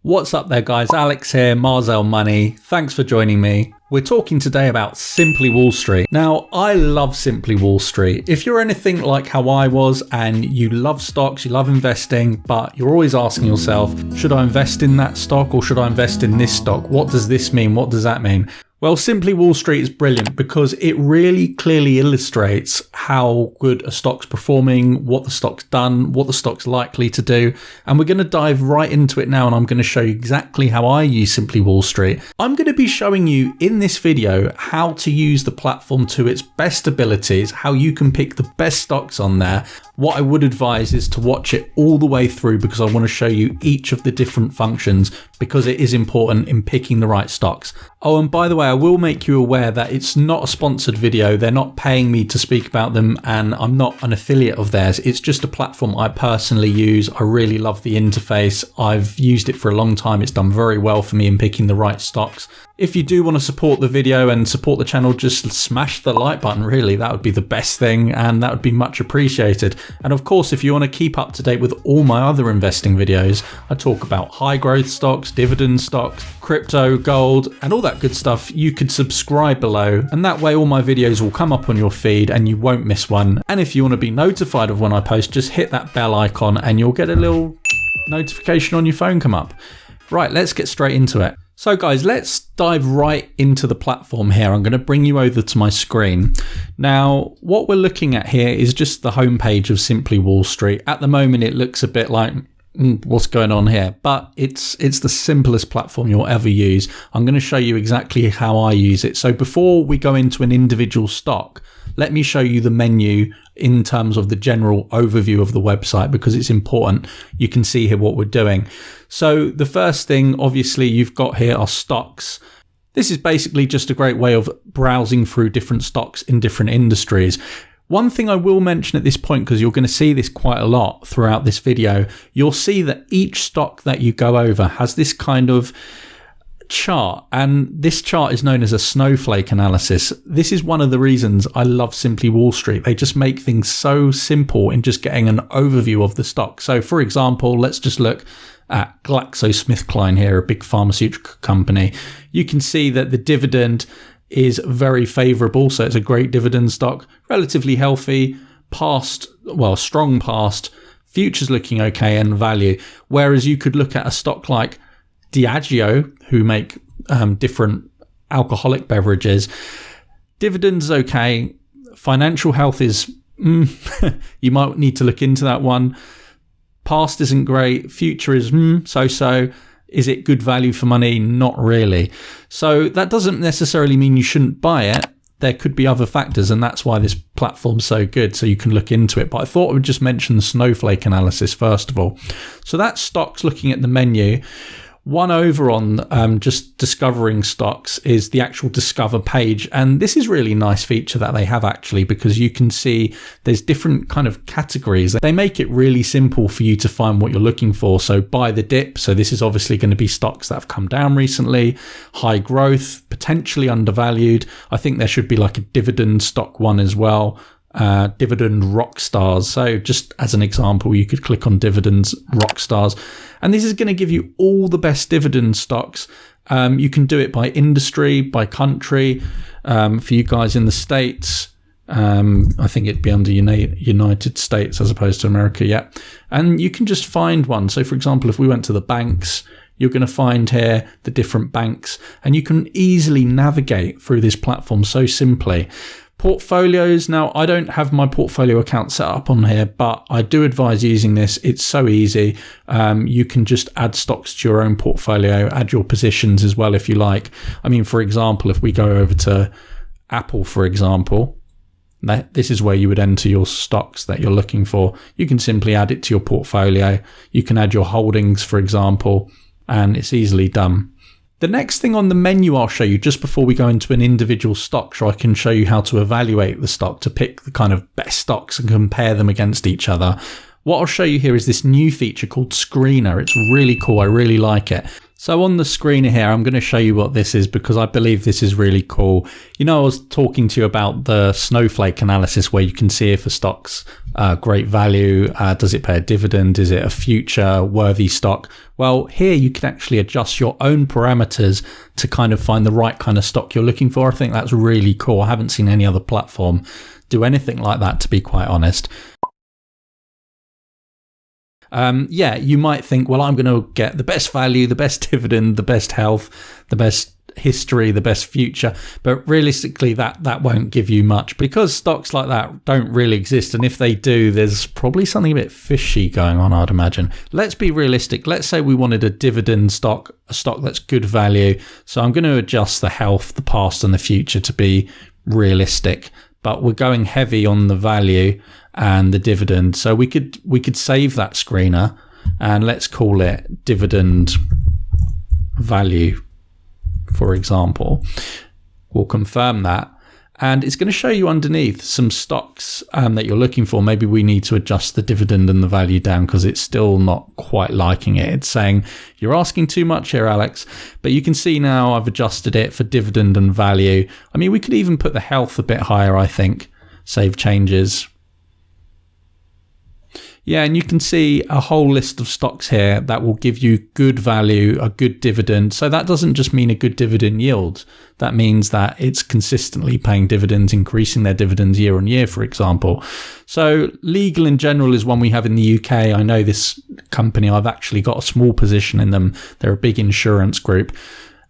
What's up there guys, Alex here, Marzell Money. Thanks for joining me. We're talking today about Simply Wall Street. Now, I love Simply Wall Street. If you're anything like how I was and you love stocks, you love investing, but you're always asking yourself, should I invest in that stock or should I invest in this stock? What does this mean? What does that mean? Well, Simply Wall Street is brilliant because it really clearly illustrates how good a stock's performing, what the stock's done, what the stock's likely to do. And we're going to dive right into it now, and I'm going to show you exactly how I use Simply Wall Street. I'm going to be showing you in this video how to use the platform to its best abilities, how you can pick the best stocks on there. What I would advise is to watch it all the way through because I want to show you each of the different functions because it is important in picking the right stocks. Oh, and by the way, I will make you aware that it's not a sponsored video. They're not paying me to speak about them and I'm not an affiliate of theirs. It's just a platform I personally use. I really love the interface. I've used it for a long time. It's done very well for me in picking the right stocks. If you do want to support the video and support the channel, just smash the like button, really. That would be the best thing and that would be much appreciated. And of course, if you want to keep up to date with all my other investing videos, I talk about high growth stocks, dividend stocks, crypto, gold, and all that good stuff. You could subscribe below and that way all my videos will come up on your feed and you won't miss one. And if you want to be notified of when I post, just hit that bell icon and you'll get a little notification on your phone come up. Right, let's get straight into it. So guys, let's dive right into the platform here. I'm going to bring you over to my screen. Now, what we're looking at here is just the homepage of Simply Wall Street. At the moment, it looks a bit like, what's going on here? But it's the simplest platform you'll ever use. I'm going to show you exactly how I use it. So before we go into an individual stock, let me show you the menu in terms of the general overview of the website because it's important. You can see here what we're doing. So the first thing, obviously, you've got here are stocks. This is basically just a great way of browsing through different stocks in different industries. One thing I will mention at this point, because you're going to see this quite a lot throughout this video, you'll see that each stock that you go over has this kind of chart, and this chart is known as a snowflake analysis. This is one of the reasons I love Simply Wall Street. They just make things so simple in just getting an overview of the stock. So for example, let's just look at GlaxoSmithKline here, a big pharmaceutical company. You can see that the dividend is very favorable, so it's a great dividend stock, relatively healthy, strong past, futures looking okay, and value. Whereas you could look at a stock like Diageo, who make different alcoholic beverages. Dividends okay. Financial health is you might need to look into that one. Past isn't great. Future is so-so. Is it good value for money? Not really. So that doesn't necessarily mean you shouldn't buy it. There could be other factors, and that's why this platform's so good, so you can look into it. But I thought I would just mention the snowflake analysis first of all. So that's stocks looking at the menu. One over on just discovering stocks is the actual discover page. And this is really nice feature that they have actually, because you can see there's different kind of categories. They make it really simple for you to find what you're looking for. So buy the dip. So this is obviously going to be stocks that have come down recently, high growth, potentially undervalued. I think there should be like a dividend stock one as well. Dividend rock stars. So just as an example, you could click on dividends rock stars, and this is going to give you all the best dividend stocks. You can do it by industry, by country. For you guys in the States, I think it'd be under United States as opposed to America. Yeah. And you can just find one. So for example, if we went to the banks, you're going to find here the different banks, and you can easily navigate through this platform so simply. Portfolios. Now, I don't have my portfolio account set up on here, but I do advise using this. It's so easy. You can just add stocks to your own portfolio, add your positions as well if you like. I mean, for example, if we go over to Apple, for example, this is where you would enter your stocks that you're looking for. You can simply add it to your portfolio. You can add your holdings, for example, and it's easily done. The next thing on the menu I'll show you just before we go into an individual stock, so I can show you how to evaluate the stock to pick the kind of best stocks and compare them against each other. What I'll show you here is this new feature called Screener. It's really cool. I really like it. So on the screen here, I'm going to show you what this is because I believe this is really cool. You know, I was talking to you about the snowflake analysis where you can see if a stock's great value, does it pay a dividend, is it a future worthy stock? Well, here you can actually adjust your own parameters to kind of find the right kind of stock you're looking for. I think that's really cool. I haven't seen any other platform do anything like that, to be quite honest. Yeah, you might think, well, I'm going to get the best value, the best dividend, the best health, the best history, the best future. But realistically, that won't give you much because stocks like that don't really exist. And if they do, there's probably something a bit fishy going on, I'd imagine. Let's be realistic. Let's say we wanted a dividend stock, a stock that's good value. So I'm going to adjust the health, the past and the future to be realistic. But we're going heavy on the value and the dividend. So we could save that screener and let's call it dividend value, for example. We'll confirm that. And it's going to show you underneath some stocks that you're looking for. Maybe we need to adjust the dividend and the value down because it's still not quite liking it. It's saying, you're asking too much here, Alex. But you can see now I've adjusted it for dividend and value. I mean, we could even put the health a bit higher, I think. Save changes. Yeah, and you can see a whole list of stocks here that will give you good value, a good dividend. So that doesn't just mean a good dividend yield. That means that it's consistently paying dividends, increasing their dividends year on year, for example. So Legal in General is one we have in the UK. I know this company, I've actually got a small position in them. They're a big insurance group.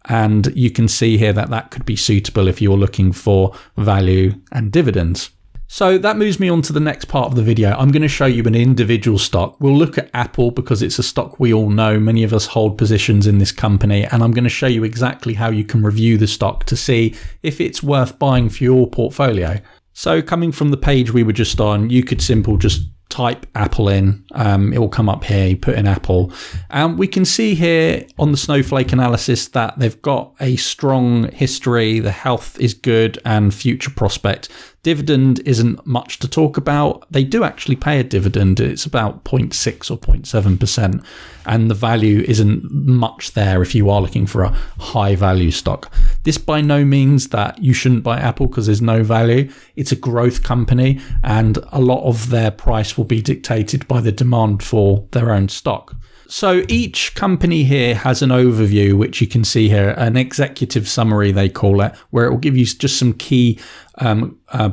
And you can see here that that could be suitable if you're looking for value and dividends. So that moves me on to the next part of the video. I'm going to show you an individual stock. We'll look at Apple because it's a stock we all know. Many of us hold positions in this company, and I'm going to show you exactly how you can review the stock to see if it's worth buying for your portfolio. So coming from the page we were just on, you could just type Apple in, it will come up here, you put in Apple. And we can see here on the snowflake analysis that they've got a strong history, the health is good and future prospect. Dividend isn't much to talk about. They do actually pay a dividend. It's about 0.6 or 0.7%. And the value isn't much there if you are looking for a high value stock. This by no means that you shouldn't buy Apple because there's no value. It's a growth company and a lot of their price will be dictated by the demand for their own stock. So each company here has an overview, which you can see here, an executive summary they call it, where it will give you just some key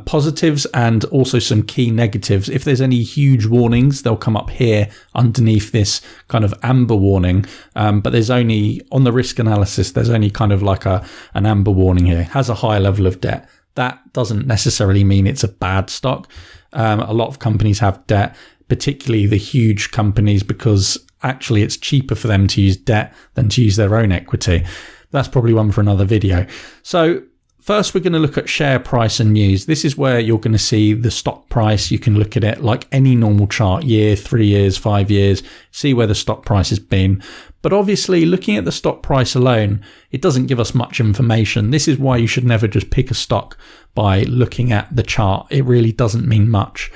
positives and also some key negatives. If there's any huge warnings, they'll come up here underneath this kind of amber warning. But there's only, on the risk analysis, there's only kind of like an amber warning here. It has a high level of debt. That doesn't necessarily mean it's a bad stock. A lot of companies have debt, particularly the huge companies, because actually it's cheaper for them to use debt than to use their own equity. That's probably one for another video. So first, we're going to look at share price and news. This is where you're going to see the stock price. You can look at it like any normal chart, year, 3 years, 5 years, see where the stock price has been. But obviously, looking at the stock price alone, it doesn't give us much information. This is why you should never just pick a stock by looking at the chart. It really doesn't mean much.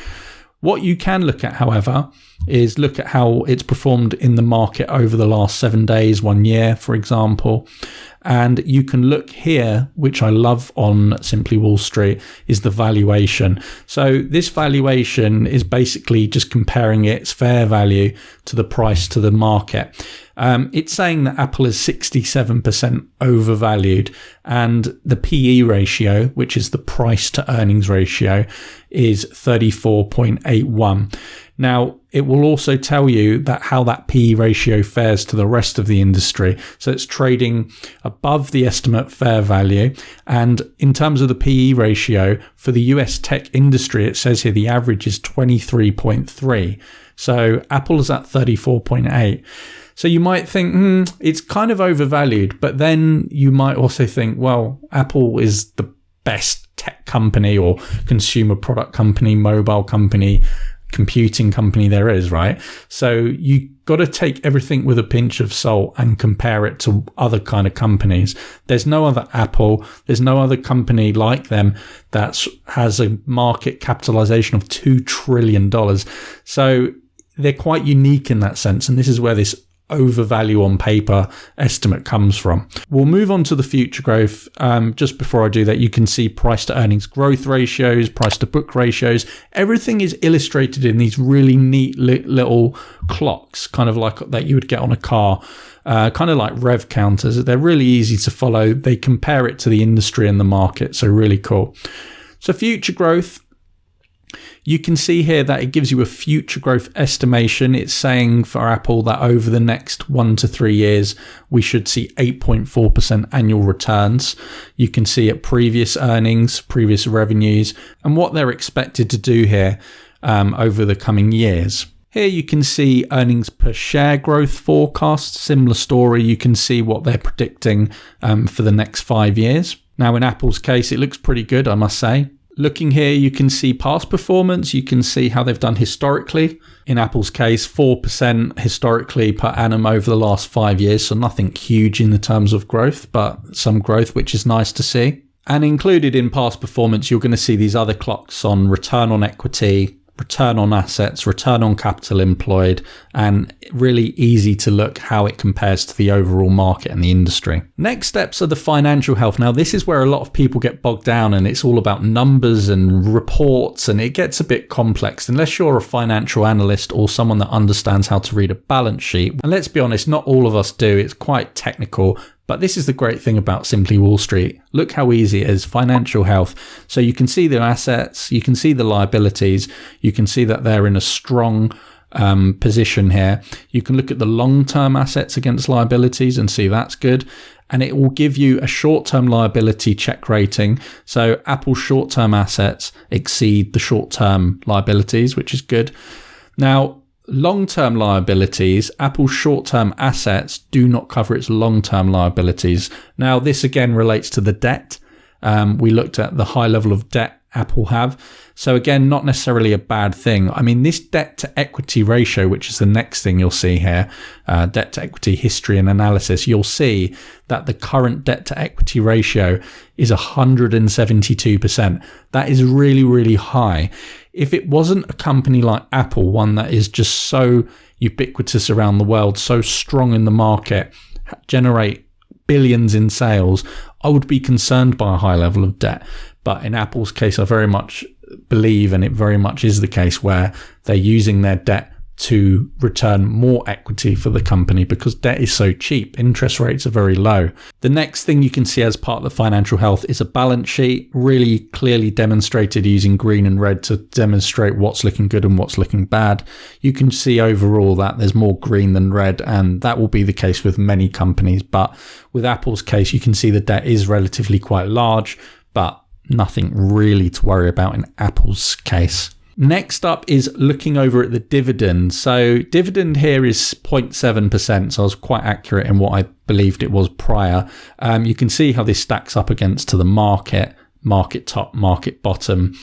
What you can look at, however, is look at how it's performed in the market over the last 7 days, 1 year, for example. And you can look here, which I love on Simply Wall Street, is the valuation. So this valuation is basically just comparing its fair value to the price to the market. It's saying that Apple is 67% overvalued and the PE ratio, which is the price to earnings ratio, is 34.81. Now, it will also tell you that how that PE ratio fares to the rest of the industry. So it's trading above the estimate fair value. And in terms of the PE ratio for the US tech industry, it says here the average is 23.3. So Apple is at 34.8. So you might think, it's kind of overvalued, but then you might also think, well, Apple is the best tech company or consumer product company, mobile company, computing company there is, right? So you got to take everything with a pinch of salt and compare it to other kind of companies. There's no other Apple, there's no other company like them that has a market capitalization of $2 trillion. So they're quite unique in that sense. And this is where this overvalue on paper estimate comes from. We'll move on to the future growth. Just before I do that, you can see price to earnings growth ratios, price to book ratios. Everything is illustrated in these really neat little clocks, kind of like that you would get on a car, kind of like rev counters. They're really easy to follow. They compare it to the industry and the market, so really cool. So future growth, you can see here that it gives you a future growth estimation. It's saying for Apple that over the next 1 to 3 years, we should see 8.4% annual returns. You can see at previous earnings, previous revenues, and what they're expected to do here over the coming years. Here you can see earnings per share growth forecast. Similar story. You can see what they're predicting for the next 5 years. Now, in Apple's case, it looks pretty good, I must say. Looking here, you can see past performance. You can see how they've done historically. In Apple's case, 4% historically per annum over the last 5 years. So nothing huge in the terms of growth, but some growth, which is nice to see. And included in past performance, you're going to see these other clocks on return on equity, return on assets, return on capital employed, and really easy to look how it compares to the overall market and the industry. Next steps are the financial health. Now, this is where a lot of people get bogged down and it's all about numbers and reports, and it gets a bit complex unless you're a financial analyst or someone that understands how to read a balance sheet. And let's be honest, not all of us do. It's quite technical. But this is the great thing about Simply Wall Street. Look how easy it is, financial health. So you can see the assets, you can see the liabilities, you can see that they're in a strong position here. You can look at the long-term assets against liabilities and see that's good. And it will give you a short-term liability check rating. So Apple's short-term assets exceed the short-term liabilities, which is good. Now, long-term liabilities, Apple's short-term assets do not cover its long-term liabilities. Now, this again relates to the debt. We looked at the high level of debt Apple have. So again, not necessarily a bad thing. I mean, this debt to equity ratio, which is the next thing you'll see here, debt to equity history and analysis, you'll see that the current debt to equity ratio is 172%. That is really, really high. If it wasn't a company like Apple, one that is just so ubiquitous around the world, so strong in the market, generate billions in sales, I would be concerned by a high level of debt. But in Apple's case, I very much believe, and it very much is the case, where they're using their debt to return more equity for the company because debt is so cheap. Interest rates are very low. The next thing you can see as part of the financial health is a balance sheet, really clearly demonstrated using green and red to demonstrate what's looking good and what's looking bad. You can see overall that there's more green than red, and that will be the case with many companies. But with Apple's case, you can see the debt is relatively quite large, but nothing really to worry about in Apple's case. Next up is looking over at the dividend. So dividend here is 0.7%. So I was quite accurate in what I believed it was prior. You can see how this stacks up against to the market top, market bottom.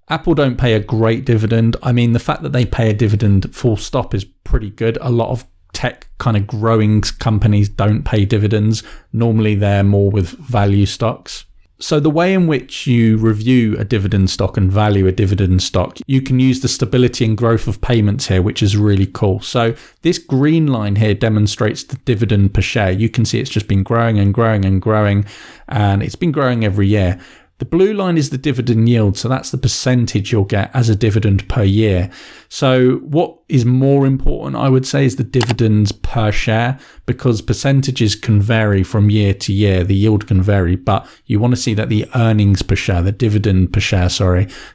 Apple don't pay a great dividend. I mean, the fact that they pay a dividend full stop is pretty good. A lot of tech kind of growing companies don't pay dividends. Normally they're more with value stocks. So the way in which you review a dividend stock and value a dividend stock, you can use the stability and growth of payments here, which is really cool. So this green line here demonstrates the dividend per share. You can see it's just been growing and growing and growing, and it's been growing every year. The blue line is the dividend yield, so that's the percentage you'll get as a dividend per year. So what is more important, I would say, is the dividends per share, because percentages can vary from year to year. The yield can vary, but you want to see that the earnings per share, the dividend per share,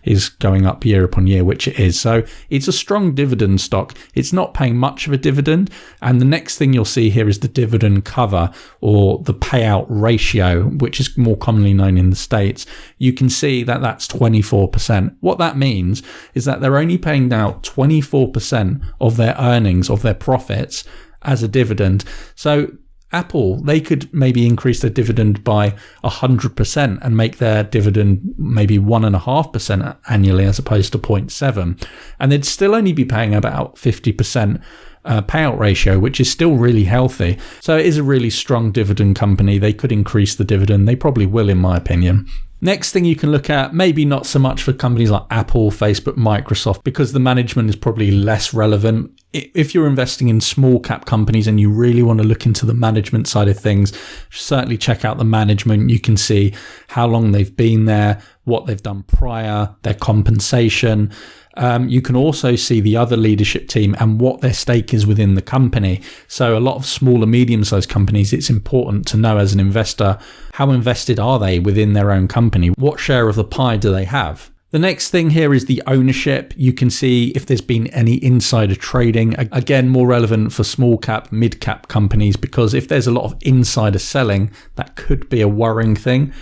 is going up year upon year, which it is. So it's a strong dividend stock. It's not paying much of a dividend. And the next thing you'll see here is the dividend cover, or the payout ratio, which is more commonly known in the States. You can see that that's 24%. What that means is that they're only paying out 24% of their earnings, of their profits, as a dividend. So Apple, they could maybe increase their dividend by 100% and make their dividend maybe 1.5% annually as opposed to 0.7%. And they'd still only be paying about 50% payout ratio, which is still really healthy. So it is a really strong dividend company. They could increase the dividend. They probably will, in my opinion. Next thing you can look at, maybe not so much for companies like Apple, Facebook, Microsoft, because the management is probably less relevant. If you're investing in small cap companies and you really want to look into the management side of things, certainly check out the management. You can see how long they've been there, what they've done prior, their compensation. You can also see the other leadership team and what their stake is within the company. So a lot of small and medium-sized companies, it's important to know as an investor, how invested are they within their own company? What share of the pie do they have? The next thing here is the ownership. You can see if there's been any insider trading. Again, more relevant for small cap, mid cap companies, because if there's a lot of insider selling, that could be a worrying thing.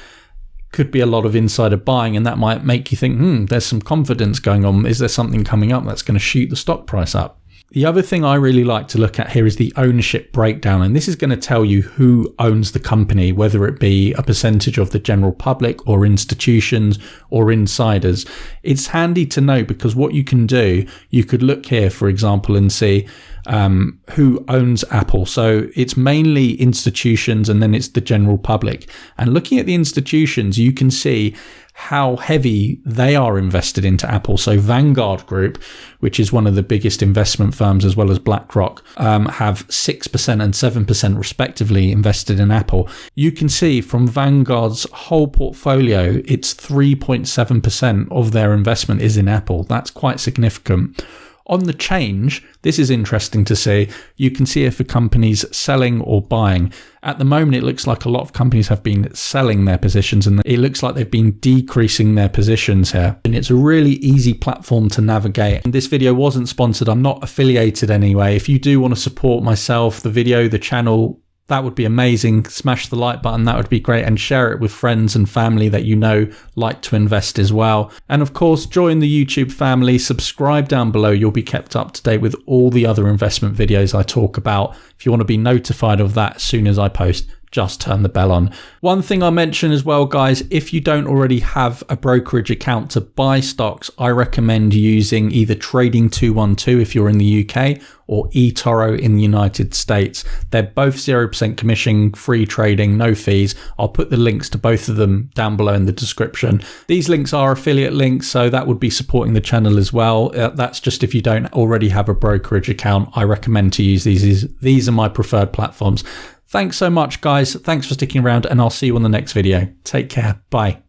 Could be a lot of insider buying, and that might make you think, there's some confidence going on. Is there something coming up that's going to shoot the stock price up? The other thing I really like to look at here is the ownership breakdown, and this is going to tell you who owns the company, whether it be a percentage of the general public or institutions or insiders. It's handy to know because what you can do, you could look here, for example, and see who owns Apple. So it's mainly institutions and then it's the general public. And looking at the institutions, you can see how heavy they are invested into Apple. So Vanguard Group, which is one of the biggest investment firms, as well as BlackRock, have 6% and 7% respectively invested in Apple. You can see from Vanguard's whole portfolio, it's 3.7% of their investment is in Apple. That's quite significant. On the change, this is interesting to see. You can see if a company's selling or buying. At the moment, it looks like a lot of companies have been selling their positions, and it looks like they've been decreasing their positions here. And it's a really easy platform to navigate. And this video wasn't sponsored. I'm not affiliated anyway. If you do want to support myself, the video, the channel, that would be amazing. Smash the like button, that would be great, and share it with friends and family that you know like to invest as well. And of course, join the YouTube family, subscribe down below. You'll be kept up to date with all the other investment videos I talk about. If you want to be notified of that as soon as I post, just turn the bell on. One thing I mention as well, guys, if you don't already have a brokerage account to buy stocks, I recommend using either Trading 212 if you're in the UK or eToro in the United States. They're both 0% commission, free trading, no fees. I'll put the links to both of them down below in the description. These links are affiliate links, so that would be supporting the channel as well. That's just if you don't already have a brokerage account. I recommend to use these. These are my preferred platforms. Thanks so much, guys. Thanks for sticking around, and I'll see you on the next video. Take care. Bye.